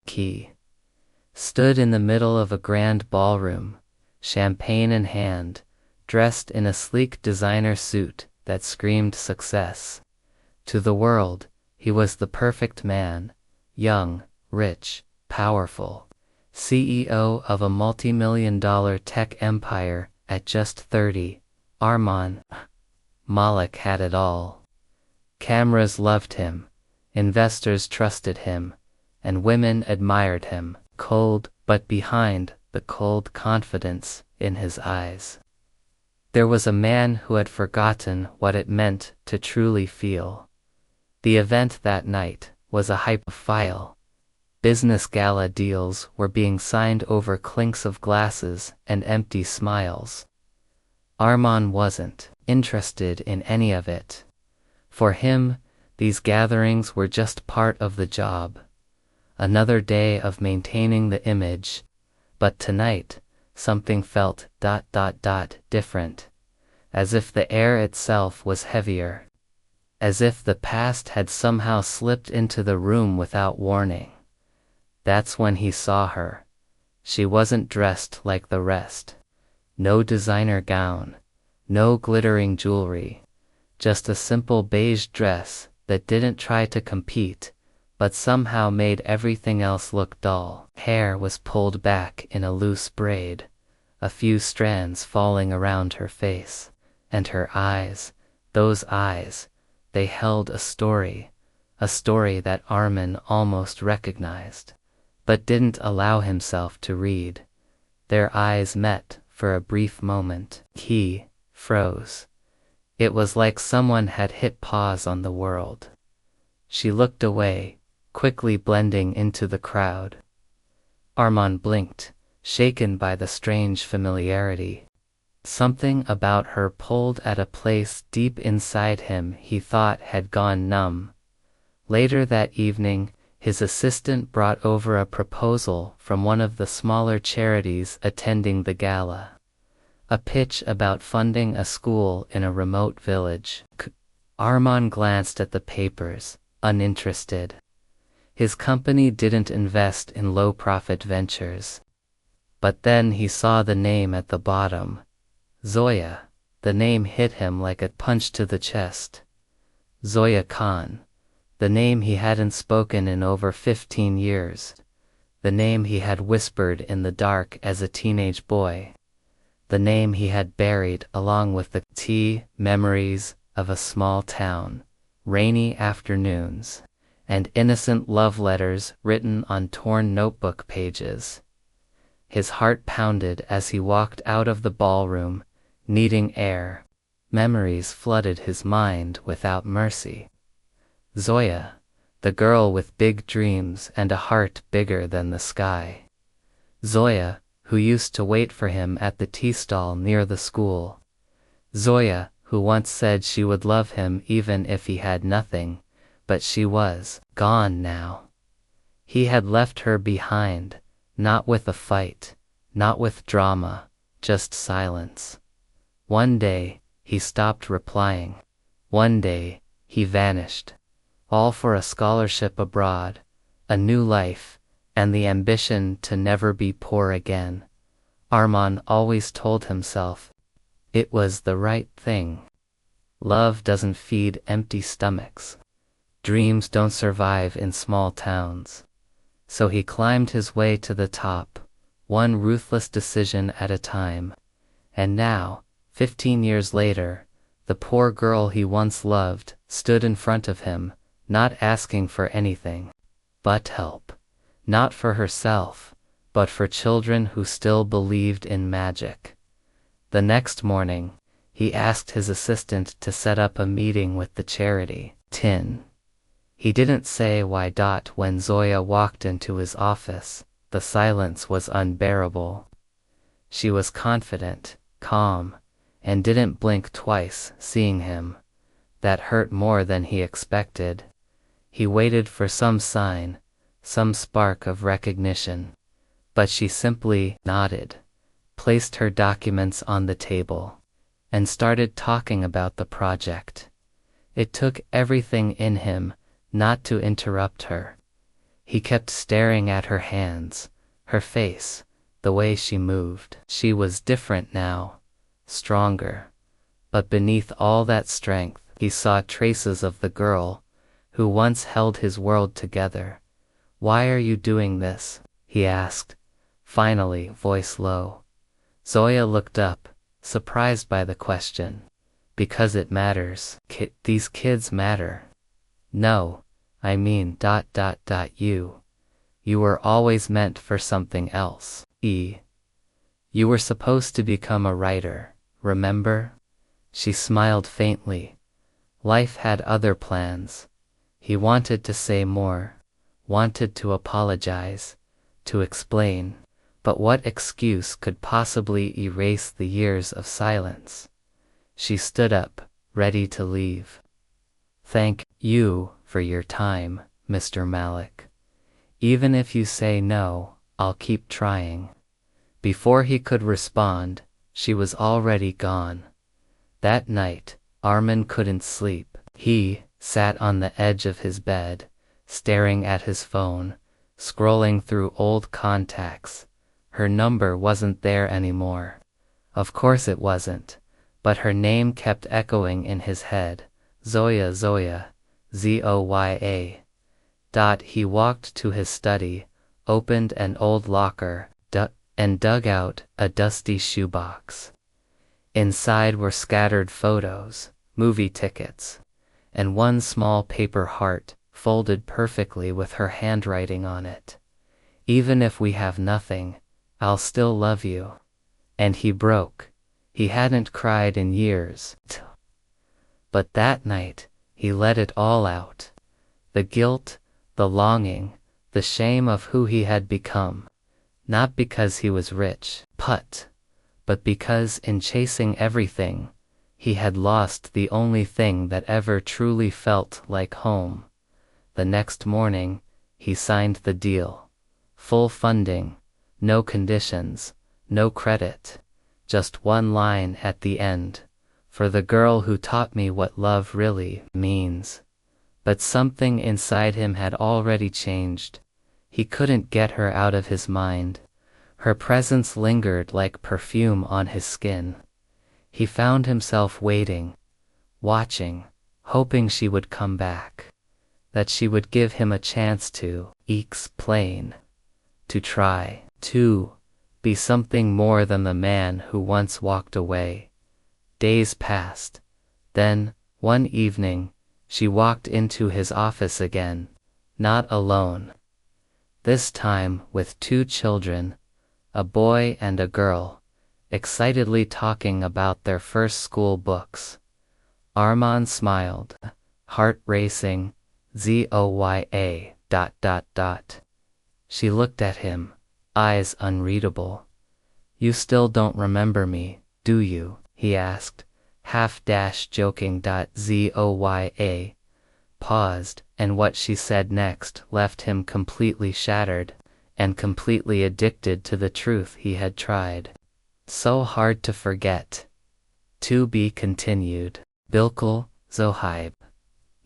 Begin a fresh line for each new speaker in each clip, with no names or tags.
Key stood in the middle of a grand ballroom, champagne in hand, dressed in a sleek designer suit that screamed success. To the world, he was the perfect man, young, rich, powerful, CEO of a multi-million-dollar tech empire at just 30. Arman Malik had it all. Cameras loved him, investors trusted him, and women admired him. Cold, but behind the cold confidence in his eyes, there was a man who had forgotten what it meant to truly feel. The event that night was a high-profile business gala. Deals were being signed over clinks of glasses and empty smiles. Arman wasn't interested in any of it. For him, these gatherings were just part of the job. Another day of maintaining the image. But tonight, something felt different. As if the air itself was heavier. As if the past had somehow slipped into the room without warning. That's when he saw her. She wasn't dressed like the rest. No designer gown. No glittering jewelry. Just a simple beige dress that didn't try to compete, but somehow made everything else look dull. Hair was pulled back in a loose braid, a few strands falling around her face, and her eyes, those eyes, they held a story that Arman almost recognized, but didn't allow himself to read. Their eyes met for a brief moment. He froze. It was like someone had hit pause on the world. She looked away, quickly blending into the crowd. Arman blinked, shaken by the strange familiarity. Something about her pulled at a place deep inside him he thought had gone numb. Later that evening, his assistant brought over a proposal from one of the smaller charities attending the gala. A pitch about funding a school in a remote village. Arman glanced at the papers, uninterested. His company didn't invest in low-profit ventures. But then he saw the name at the bottom. Zoya. The name hit him like a punch to the chest. Zoya Khan. The name he hadn't spoken in over 15 years. The name he had whispered in the dark as a teenage boy. The name he had buried along with the memories of a small town, rainy afternoons, and innocent love letters written on torn notebook pages. His heart pounded as he walked out of the ballroom, needing air. Memories flooded his mind without mercy. Zoya, the girl with big dreams and a heart bigger than the sky. Zoya, who used to wait for him at the tea stall near the school. Zoya, who once said she would love him even if he had nothing, but she was gone now. He had left her behind, not with a fight, not with drama, just silence. One day, he stopped replying. One day, he vanished. All for a scholarship abroad, a new life, and the ambition to never be poor again. Arman always told himself, it was the right thing. Love doesn't feed empty stomachs. Dreams don't survive in small towns. So he climbed his way to the top, one ruthless decision at a time. And now, 15 years later, the poor girl he once loved stood in front of him, not asking for anything but help. Not for herself, but for children who still believed in magic. The next morning, he asked his assistant to set up a meeting with the charity. He didn't say why. When Zoya walked into his office, the silence was unbearable. She was confident, calm, and didn't blink twice seeing him. That hurt more than he expected. He waited for some sign, some spark of recognition. But she simply nodded, placed her documents on the table, and started talking about the project. It took everything in him not to interrupt her. He kept staring at her hands, her face, the way she moved. She was different now, stronger. But beneath all that strength, he saw traces of the girl who once held his world together. "Why are you doing this?" he asked, finally, voice low. Zoya looked up, surprised by the question. "Because it matters. These kids matter." "No, I mean ... You were always meant for something else. You were supposed to become a writer, remember?" She smiled faintly. Life had other plans. He wanted to say more, wanted to apologize, to explain, but what excuse could possibly erase the years of silence? She stood up, ready to leave. "Thank you for your time, Mr. Malik. Even if you say no, I'll keep trying." Before he could respond, she was already gone. That night, Arman couldn't sleep. He sat on the edge of his bed, staring at his phone, scrolling through old contacts. Her number wasn't there anymore. Of course it wasn't, but her name kept echoing in his head. Zoya, Zoya, Zoya. He walked to his study, opened an old locker, and dug out a dusty shoebox. Inside were scattered photos, movie tickets, and one small paper heart, folded perfectly with her handwriting on it. "Even if we have nothing, I'll still love you." And he broke. He hadn't cried in years. But that night, he let it all out. The guilt, the longing, the shame of who he had become. Not because he was rich, but because in chasing everything, he had lost the only thing that ever truly felt like home. The next morning, he signed the deal. Full funding, no conditions, no credit, just one line at the end. "For the girl who taught me what love really means." But something inside him had already changed. He couldn't get her out of his mind. Her presence lingered like perfume on his skin. He found himself waiting, watching, hoping she would come back. That she would give him a chance to explain, to try, to be something more than the man who once walked away. Days passed. Then, one evening, she walked into his office again, not alone. This time with two children, a boy and a girl, excitedly talking about their first school books. Arman smiled, heart racing. Zoya. She looked at him, eyes unreadable. "You still don't remember me, do you?" he asked, half-joking. Zoya paused, and what she said next left him completely shattered, and completely addicted to the truth he had tried so hard to forget. To be continued. Bilkul, Zohaib.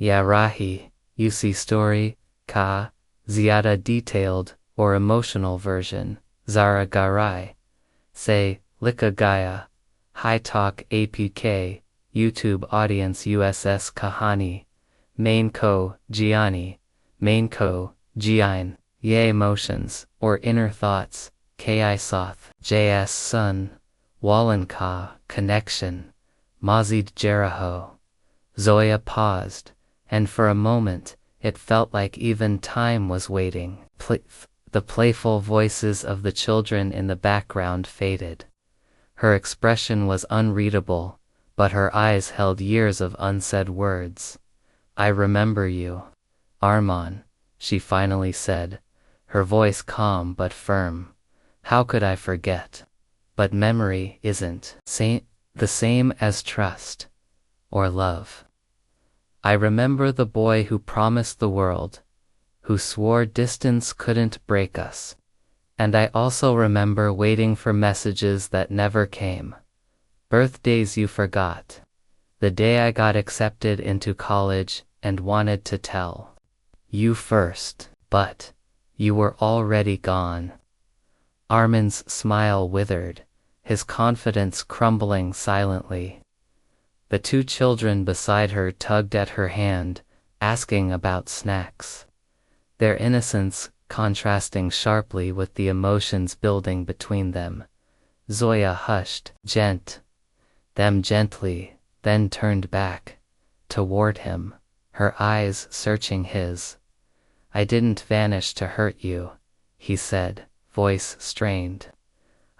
Yarahi, UC story, Ka, Ziada detailed, or emotional version, Zara Garai. Say, Lika Gaya. High Talk APK, YouTube audience USS Kahani. Mainko, Gianni. Mainko, Gian. Ye emotions, or inner thoughts, Ki Soth. JS Sun. Wallenka, connection. Mazid Jericho. Zoya paused, and for a moment, it felt like even time was waiting. The playful voices of the children in the background faded. Her expression was unreadable, but her eyes held years of unsaid words. "I remember you, Arman," she finally said, her voice calm but firm. "How could I forget? But memory isn't the same as trust or love. I remember the boy who promised the world, who swore distance couldn't break us. And I also remember waiting for messages that never came. Birthdays you forgot. The day I got accepted into college and wanted to tell you first. But You were already gone. Armin's smile withered, his confidence crumbling silently. The two children beside her tugged at her hand, asking about snacks. Their innocence contrasting sharply with the emotions building between them. Zoya hushed them gently, then turned back toward him, her eyes searching his. I didn't vanish to hurt you, he said, voice strained.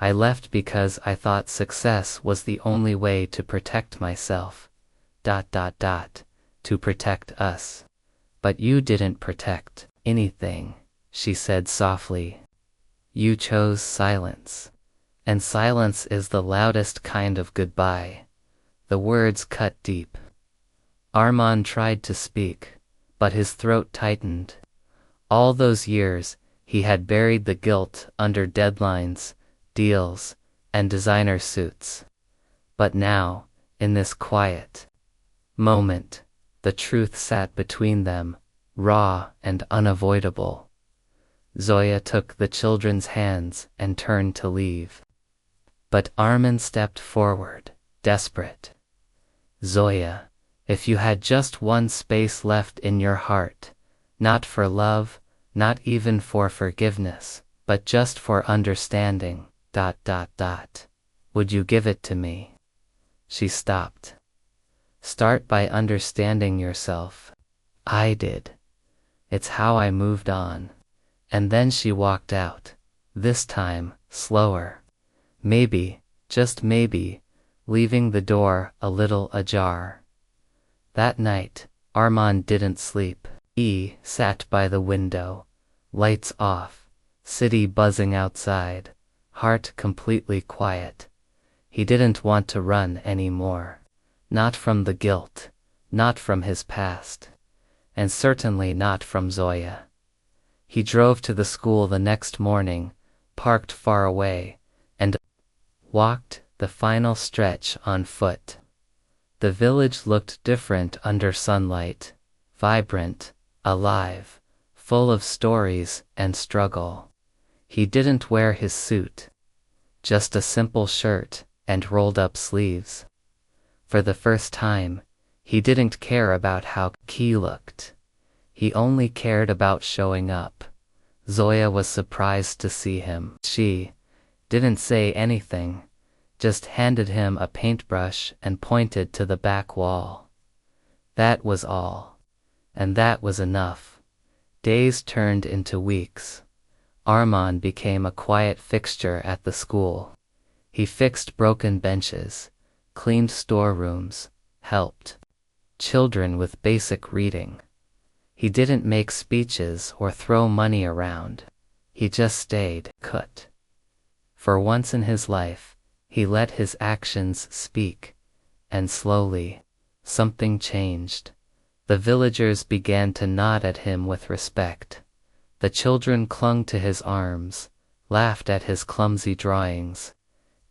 I left because I thought success was the only way to protect myself. To protect us. But you didn't protect anything, she said softly. You chose silence. And silence is the loudest kind of goodbye. The words cut deep. Arman tried to speak, but his throat tightened. All those years, he had buried the guilt under deadlines, deals, and designer suits. But now, in this quiet moment, the truth sat between them, raw and unavoidable. Zoya took the children's hands and turned to leave. But Armin stepped forward, desperate. Zoya, if you had just one space left in your heart, not for love, not even for forgiveness, but just for understanding, would you give it to me? She stopped. Start by understanding yourself. I did. It's how I moved on. And then she walked out, this time, slower. Maybe, just maybe, leaving the door a little ajar. That night, Arman didn't sleep. He sat by the window, lights off, city buzzing outside, heart completely quiet. He didn't want to run anymore. Not from the guilt, not from his past, and certainly not from Zoya. He drove to the school the next morning, parked far away, and walked the final stretch on foot. The village looked different under sunlight, vibrant, alive, full of stories and struggle. He didn't wear his suit, just a simple shirt and rolled-up sleeves. For the first time, he didn't care about how he looked. He only cared about showing up. Zoya was surprised to see him. She didn't say anything, just handed him a paintbrush and pointed to the back wall. That was all. And that was enough. Days turned into weeks. Arman became a quiet fixture at the school. He fixed broken benches, cleaned storerooms, helped children with basic reading. He didn't make speeches or throw money around. He just stayed put. For once in his life, he let his actions speak. And slowly, something changed. The villagers began to nod at him with respect. The children clung to his arms, laughed at his clumsy drawings.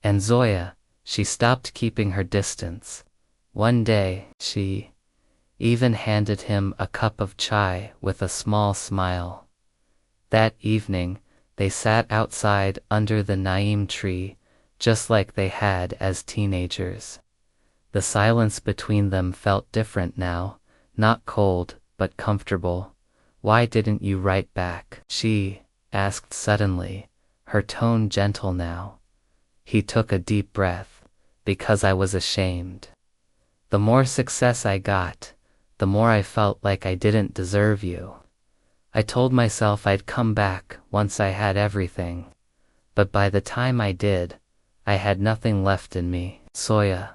And Zoya, she stopped keeping her distance. One day, she even handed him a cup of chai with a small smile. That evening, they sat outside under the Naim tree, just like they had as teenagers. The silence between them felt different now, not cold, but comfortable. Why didn't you write back? She asked suddenly, her tone gentle now. He took a deep breath. Because I was ashamed. The more success I got, the more I felt like I didn't deserve you. I told myself I'd come back once I had everything. But by the time I did, I had nothing left in me. Zoya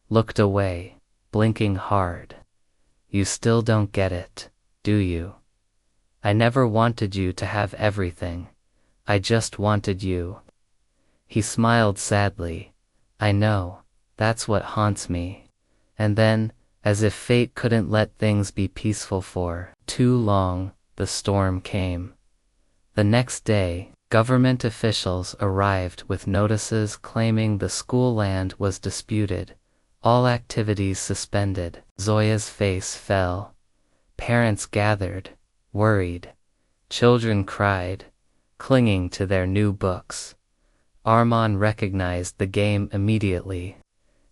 looked away, blinking hard. You still don't get it, do you? I never wanted you to have everything. I just wanted you. He smiled sadly. I know, that's what haunts me. And then, as if fate couldn't let things be peaceful for too long, the storm came. The next day, government officials arrived with notices claiming the school land was disputed, all activities suspended. Zoya's face fell. Parents gathered, worried. Children cried, clinging to their new books. Armand recognized the game immediately.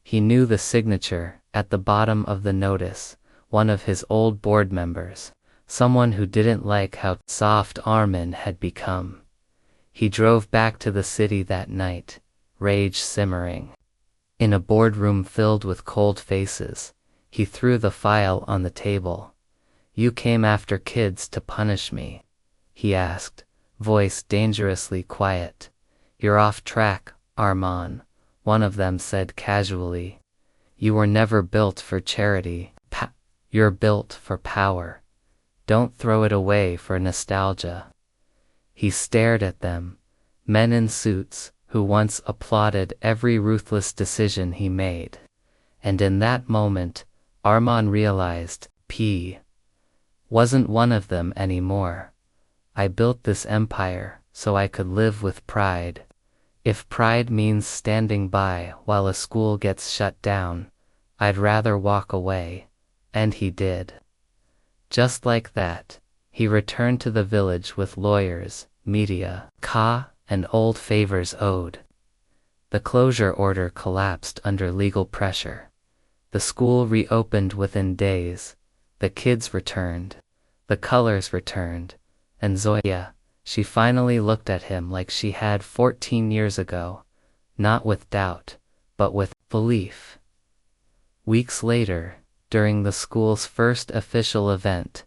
He knew the signature at the bottom of the notice, one of his old board members, someone who didn't like how soft Armand had become. He drove back to the city that night, rage simmering. In a boardroom filled with cold faces, he threw the file on the table. "You came after kids to punish me?" he asked, voice dangerously quiet. "You're off track, Armand," one of them said casually. "You were never built for charity. You're built for power. Don't throw it away for nostalgia." He stared at them, men in suits, who once applauded every ruthless decision he made. And in that moment, Armand realized, P. wasn't one of them anymore. "I built this empire so I could live with pride. If pride means standing by while a school gets shut down, I'd rather walk away." And he did. Just like that, he returned to the village with lawyers, media, and old favors owed. The closure order collapsed under legal pressure. The school reopened within days. The kids returned. The colors returned. And Zoya, she finally looked at him like she had 14 years ago, not with doubt, but with belief. Weeks later, during the school's first official event,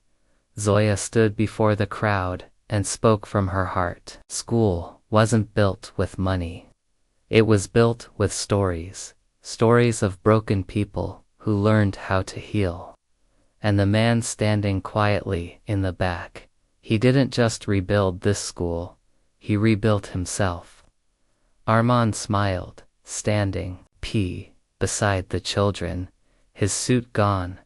Zoya stood before the crowd and spoke from her heart. School wasn't built with money. It was built with stories, stories of broken people who learned how to heal. And the man standing quietly in the back, he didn't just rebuild this school, he rebuilt himself. Armand smiled, standing, beside the children, his suit gone,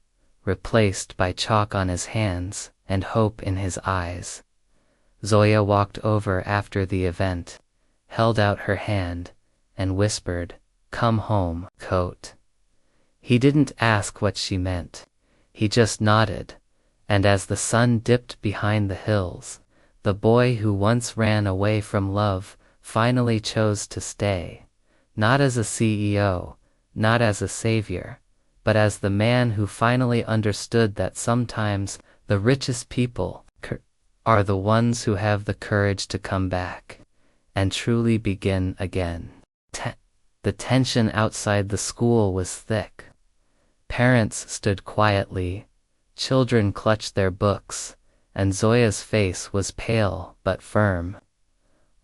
replaced by chalk on his hands and hope in his eyes. Zoya walked over after the event, held out her hand, and whispered, "Come home, Coat." He didn't ask what she meant. He just nodded, and as the sun dipped behind the hills, the boy who once ran away from love finally chose to stay, not as a CEO, not as a savior, but as the man who finally understood that sometimes the richest people are the ones who have the courage to come back and truly begin again. The tension outside the school was thick. Parents stood quietly, children clutched their books, and Zoya's face was pale but firm.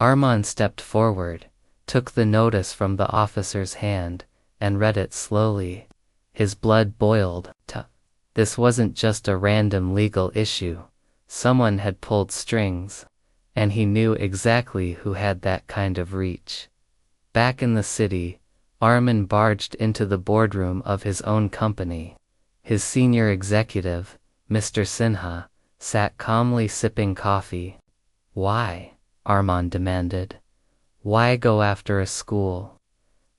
Armand stepped forward, took the notice from the officer's hand, and read it slowly. His blood boiled. This wasn't just a random legal issue. Someone had pulled strings, and he knew exactly who had that kind of reach. Back in the city, Armand barged into the boardroom of his own company. His senior executive, Mr. Sinha, sat calmly sipping coffee. "Why?" Armand demanded. "Why go after a school?"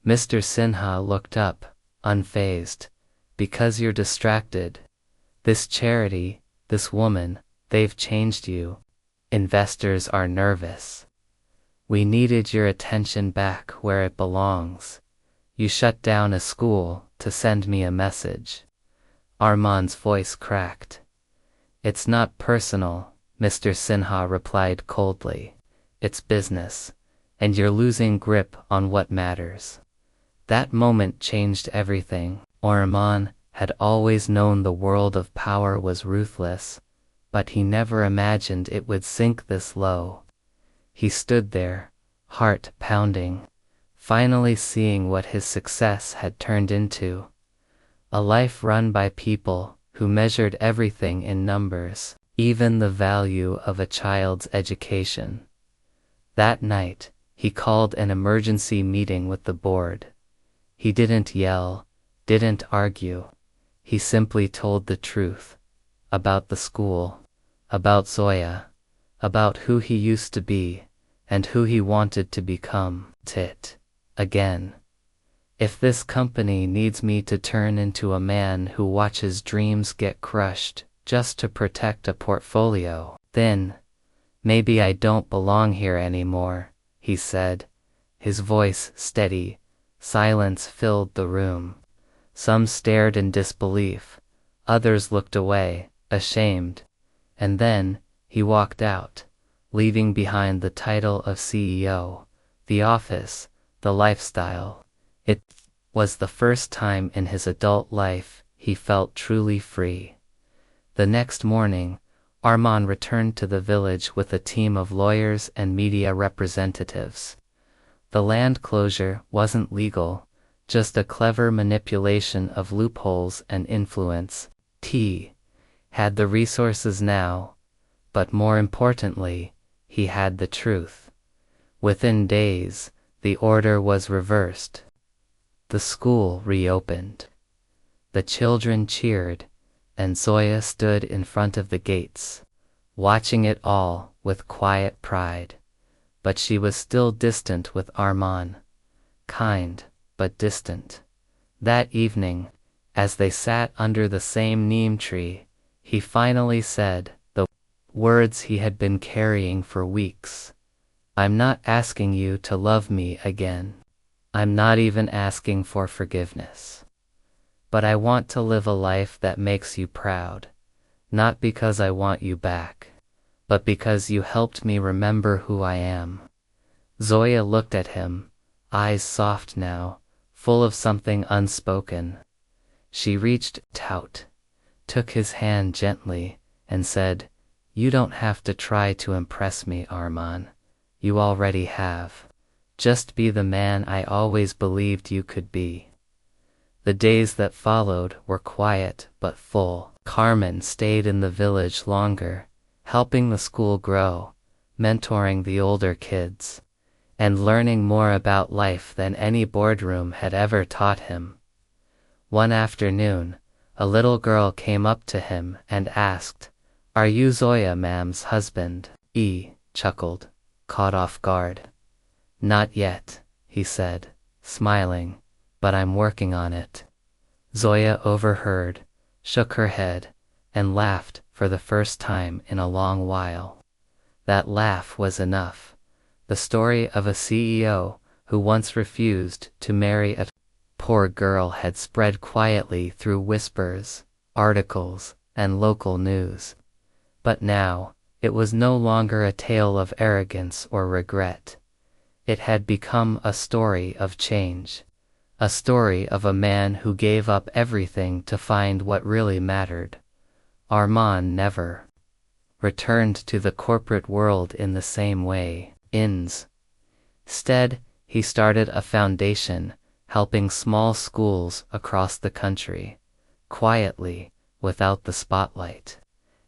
Mr. Sinha looked up, unfazed. "Because you're distracted. This charity, this woman, they've changed you. Investors are nervous. We needed your attention back where it belongs. You shut down a school to send me a message." Armand's voice cracked. "It's not personal," Mr. Sinha replied coldly. "It's business, and you're losing grip on what matters." That moment changed everything. Armand had always known the world of power was ruthless, but he never imagined it would sink this low. He stood there, heart pounding, finally seeing what his success had turned into. A life run by people who measured everything in numbers, even the value of a child's education. That night, he called an emergency meeting with the board. He didn't yell, didn't argue. He simply told the truth. About the school, about Zoya, about who he used to be, and who he wanted to become. Again. "If this company needs me to turn into a man who watches dreams get crushed just to protect a portfolio, then Maybe I don't belong here anymore, he said, his voice steady. Silence filled the room. Some stared in disbelief, others looked away, ashamed. And then, he walked out, leaving behind the title of CEO, the office, the lifestyle. It was the first time in his adult life he felt truly free. The next morning, Armand returned to the village with a team of lawyers and media representatives. The land closure wasn't legal, just a clever manipulation of loopholes and influence. He had the resources now, but more importantly, he had the truth. Within days, the order was reversed. The school reopened. The children cheered, and Zoya stood in front of the gates, watching it all with quiet pride. But she was still distant with Armand. Kind, but distant. That evening, as they sat under the same neem tree, he finally said the words he had been carrying for weeks. I'm not asking you to love me again. I'm not even asking for forgiveness. But I want to live a life that makes you proud. Not because I want you back, but because you helped me remember who I am. Zoya looked at him, eyes soft now, full of something unspoken. She reached out, took his hand gently, and said, "You don't have to try to impress me, Armand. You already have. Just be the man I always believed you could be." The days that followed were quiet but full. Carmen stayed in the village longer, helping the school grow, mentoring the older kids, and learning more about life than any boardroom had ever taught him. One afternoon, a little girl came up to him and asked, "Are you Zoya ma'am's husband?" He chuckled, caught off guard. "Not yet," he said, smiling, "but I'm working on it." Zoya overheard, shook her head, and laughed for the first time in a long while. That laugh was enough. The story of a CEO who once refused to marry a poor girl had spread quietly through whispers, articles, and local news. But now, it was no longer a tale of arrogance or regret. It had become a story of change. A story of a man who gave up everything to find what really mattered. Armand never returned to the corporate world in the same way. Instead, he started a foundation, helping small schools across the country, quietly, without the spotlight,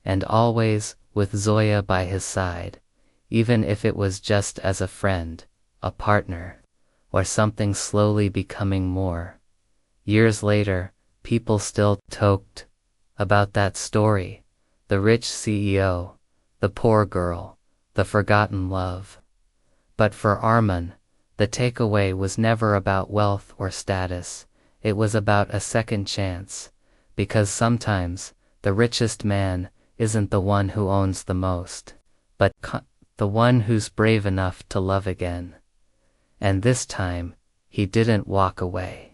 and always with Zoya by his side, even if it was just as a friend, a partner, or something slowly becoming more. Years later, people still talked about that story, the rich CEO, the poor girl, the forgotten love. But for Armand, the takeaway was never about wealth or status, it was about a second chance, because sometimes, the richest man isn't the one who owns the most, but the one who's brave enough to love again. And this time, he didn't walk away.